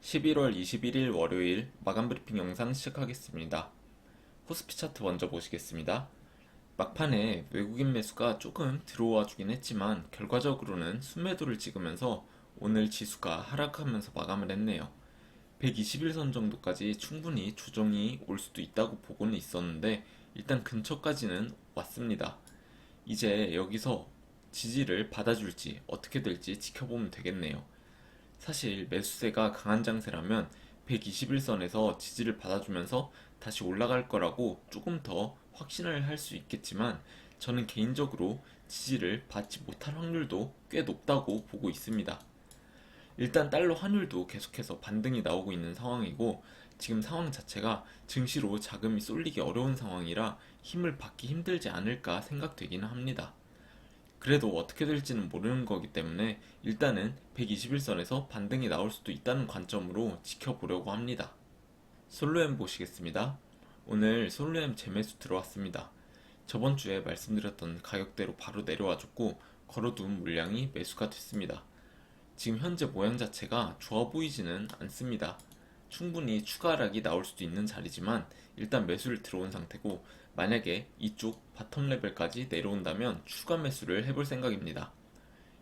11월 21일 월요일 마감 브리핑 영상 시작하겠습니다. 코스피 차트 먼저 보시겠습니다. 막판에 외국인 매수가 조금 들어와 주긴 했지만 결과적으로는 순매도를 찍으면서 오늘 지수가 하락하면서 마감을 했네요. 121선 정도까지 충분히 조정이 올 수도 있다고 보고는 있었는데 일단 근처까지는 왔습니다. 이제 여기서 지지를 받아줄지 어떻게 될지 지켜보면 되겠네요. 사실 매수세가 강한 장세라면 121선에서 지지를 받아주면서 다시 올라갈 거라고 조금 더 확신을 할 수 있겠지만 저는 개인적으로 지지를 받지 못할 확률도 꽤 높다고 보고 있습니다. 일단 달러 환율도 계속해서 반등이 나오고 있는 상황이고 지금 상황 자체가 증시로 자금이 쏠리기 어려운 상황이라 힘을 받기 힘들지 않을까 생각되기는 합니다. 그래도 어떻게 될지는 모르는 거기 때문에 일단은 121선에서 반등이 나올 수도 있다는 관점으로 지켜보려고 합니다. 솔로엠 보시겠습니다. 오늘 솔로엠 재매수 들어왔습니다. 저번 주에 말씀드렸던 가격대로 바로 내려와줬고 걸어둔 물량이 매수가 됐습니다. 지금 현재 모양 자체가 좋아 보이지는 않습니다. 충분히 추가 하락이 나올 수도 있는 자리지만 일단 매수를 들어온 상태고 만약에 이쪽 바텀 레벨까지 내려온다면 추가 매수를 해볼 생각입니다.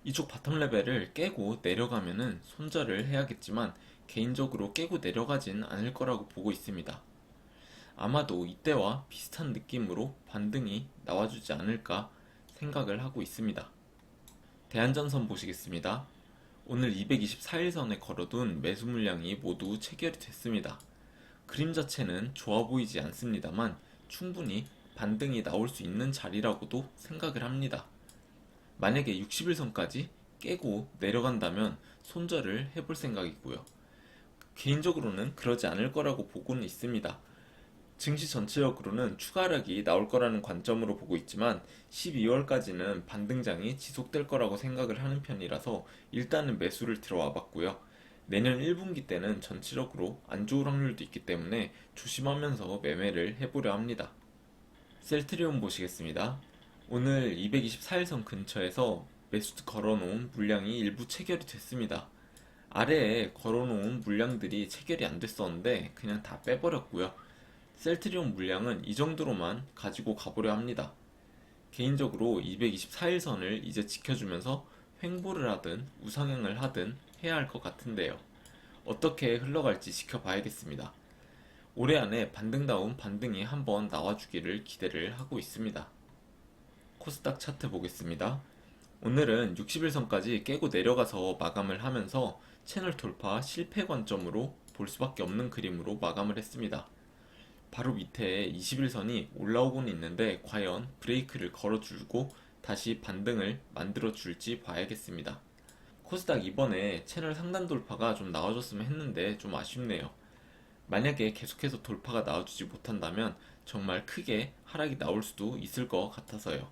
이쪽 바텀 레벨을 깨고 내려가면은 손절을 해야겠지만 개인적으로 깨고 내려가진 않을 거라고 보고 있습니다. 아마도 이때와 비슷한 느낌으로 반등이 나와주지 않을까 생각을 하고 있습니다. 대한전선 보시겠습니다. 오늘 224일선에 걸어둔 매수 물량이 모두 체결이 됐습니다. 그림 자체는 좋아 보이지 않습니다만 충분히 반등이 나올 수 있는 자리라고도 생각을 합니다. 만약에 60일선까지 깨고 내려간다면 손절을 해볼 생각이고요. 개인적으로는 그러지 않을 거라고 보고는 있습니다. 증시 전체적으로는 추가 하락이 나올 거라는 관점으로 보고 있지만 12월까지는 반등장이 지속될 거라고 생각을 하는 편이라서 일단은 매수를 들어와 봤고요. 내년 1분기 때는 전체적으로 안 좋을 확률도 있기 때문에 조심하면서 매매를 해보려 합니다. 셀트리온 보시겠습니다. 오늘 224일선 근처에서 매수 걸어놓은 물량이 일부 체결이 됐습니다. 아래에 걸어놓은 물량들이 체결이 안 됐었는데 그냥 다 빼버렸고요. 셀트리온 물량은 이 정도로만 가지고 가보려 합니다. 개인적으로 224일선을 이제 지켜주면서 횡보를 하든 우상향을 하든 해야 할 것 같은데요. 어떻게 흘러갈지 지켜봐야겠습니다. 올해 안에 반등다운 반등이 한번 나와주기를 기대를 하고 있습니다. 코스닥 차트 보겠습니다. 오늘은 60일선까지 깨고 내려가서 마감을 하면서 채널 돌파 실패 관점으로 볼 수밖에 없는 그림으로 마감을 했습니다. 바로 밑에 21선이 올라오고는 있는데 과연 브레이크를 걸어주고 다시 반등을 만들어 줄지 봐야겠습니다. 코스닥 이번에 채널 상단 돌파가 좀 나와줬으면 했는데 좀 아쉽네요. 만약에 계속해서 돌파가 나와주지 못한다면 정말 크게 하락이 나올 수도 있을 것 같아서요.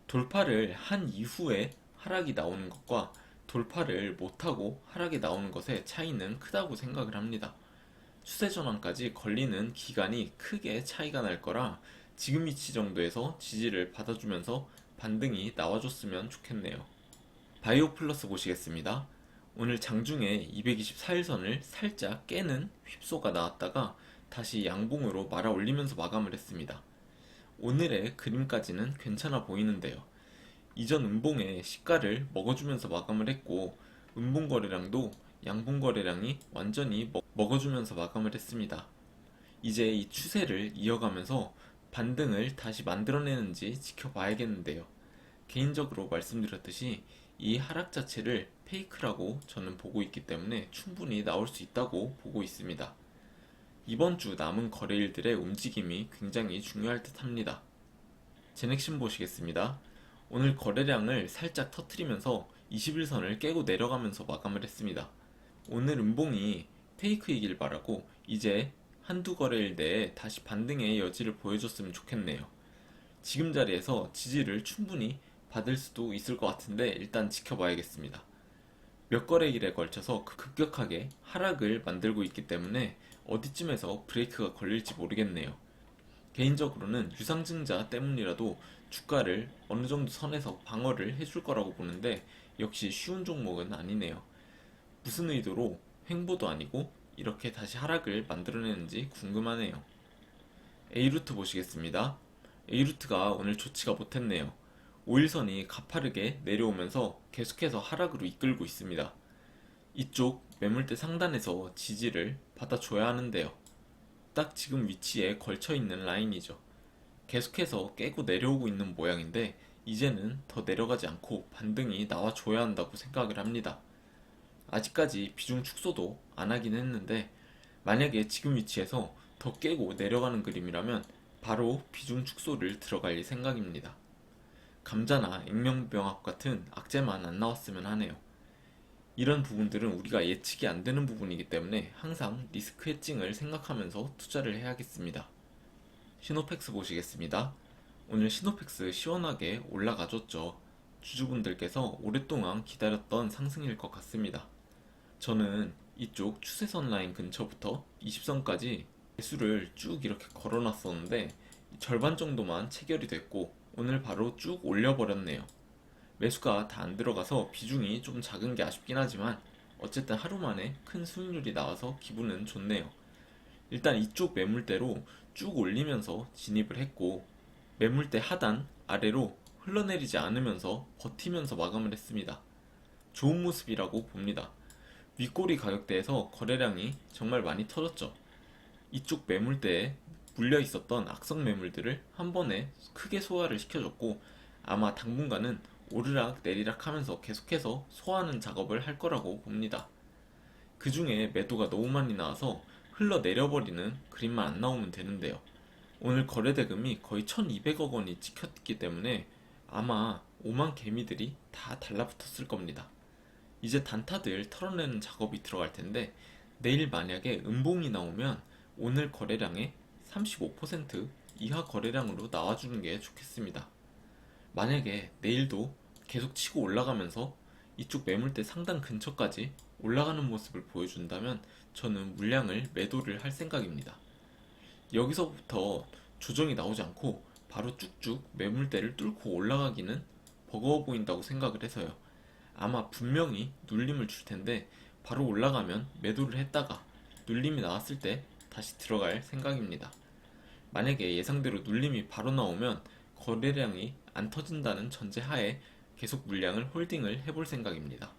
돌파를 한 이후에 하락이 나오는 것과 돌파를 못하고 하락이 나오는 것의 차이는 크다고 생각을 합니다. 추세 전환까지 걸리는 기간이 크게 차이가 날 거라 지금 위치 정도에서 지지를 받아주면서 반등이 나와줬으면 좋겠네요. 바이오 플러스 보시겠습니다. 오늘 장중에 224일선을 살짝 깨는 휩소가 나왔다가 다시 양봉으로 말아 올리면서 마감을 했습니다. 오늘의 그림까지는 괜찮아 보이는데요. 이전 음봉의 시가를 먹어주면서 마감을 했고 음봉 거래량도 양봉 거래량이 완전히 먹어주면서 마감을 했습니다. 이제 이 추세를 이어가면서 반등을 다시 만들어내는지 지켜봐야겠는데요. 개인적으로 말씀드렸듯이 이 하락 자체를 페이크라고 저는 보고 있기 때문에 충분히 나올 수 있다고 보고 있습니다. 이번 주 남은 거래일들의 움직임이 굉장히 중요할 듯 합니다. 제넥신 보시겠습니다. 오늘 거래량을 살짝 터트리면서 21선을 깨고 내려가면서 마감을 했습니다. 오늘 음봉이 페이크이길 바라고 이제 한두 거래일 내에 다시 반등의 여지를 보여줬으면 좋겠네요. 지금 자리에서 지지를 충분히 받을 수도 있을 것 같은데 일단 지켜봐야겠습니다. 몇 거래일에 걸쳐서 급격하게 하락을 만들고 있기 때문에 어디쯤에서 브레이크가 걸릴지 모르겠네요. 개인적으로는 유상증자 때문이라도 주가를 어느 정도 선에서 방어를 해줄 거라고 보는데 역시 쉬운 종목은 아니네요. 무슨 의도로 횡보도 아니고 이렇게 다시 하락을 만들어내는지 궁금하네요. A루트 보시겠습니다. A루트가 오늘 좋지가 못했네요. 5일선이 가파르게 내려오면서 계속해서 하락으로 이끌고 있습니다. 이쪽 매물대 상단에서 지지를 받아줘야 하는데요. 딱 지금 위치에 걸쳐있는 라인이죠. 계속해서 깨고 내려오고 있는 모양인데 이제는 더 내려가지 않고 반등이 나와줘야 한다고 생각을 합니다. 아직까지 비중 축소도 안 하긴 했는데 만약에 지금 위치에서 더 깨고 내려가는 그림이라면 바로 비중 축소를 들어갈 생각입니다. 감자나 액면병합 같은 악재만 안 나왔으면 하네요. 이런 부분들은 우리가 예측이 안 되는 부분이기 때문에 항상 리스크 헤징을 생각하면서 투자를 해야겠습니다. 시노펙스 보시겠습니다. 오늘 시노펙스 시원하게 올라가줬죠. 주주분들께서 오랫동안 기다렸던 상승일 것 같습니다. 저는 이쪽 추세선 라인 근처부터 20선까지 매수를 쭉 이렇게 걸어놨었는데 절반 정도만 체결이 됐고 오늘 바로 쭉 올려버렸네요. 매수가 다 안 들어가서 비중이 좀 작은 게 아쉽긴 하지만 어쨌든 하루 만에 큰 수익률이 나와서 기분은 좋네요. 일단 이쪽 매물대로 쭉 올리면서 진입을 했고 매물대 하단 아래로 흘러내리지 않으면서 버티면서 마감을 했습니다. 좋은 모습이라고 봅니다. 윗꼬리 가격대에서 거래량이 정말 많이 터졌죠. 이쪽 매물대에 물려 있었던 악성 매물들을 한 번에 크게 소화를 시켜줬고 아마 당분간은 오르락 내리락 하면서 계속해서 소화하는 작업을 할 거라고 봅니다. 그 중에 매도가 너무 많이 나와서 흘러내려버리는 그림만 안 나오면 되는데요. 오늘 거래대금이 거의 1200억 원이 찍혔기 때문에 아마 5만 개미들이 다 달라붙었을 겁니다. 이제 단타들 털어내는 작업이 들어갈 텐데 내일 만약에 음봉이 나오면 오늘 거래량의 35% 이하 거래량으로 나와주는 게 좋겠습니다. 만약에 내일도 계속 치고 올라가면서 이쪽 매물대 상단 근처까지 올라가는 모습을 보여준다면 저는 물량을 매도를 할 생각입니다. 여기서부터 조정이 나오지 않고 바로 쭉쭉 매물대를 뚫고 올라가기는 버거워 보인다고 생각을 해서요. 아마 분명히 눌림을 줄 텐데 바로 올라가면 매도를 했다가 눌림이 나왔을 때 다시 들어갈 생각입니다. 만약에 예상대로 눌림이 바로 나오면 거래량이 안 터진다는 전제하에 계속 물량을 홀딩을 해볼 생각입니다.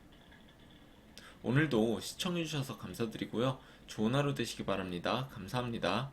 오늘도 시청해주셔서 감사드리고요. 좋은 하루 되시기 바랍니다. 감사합니다.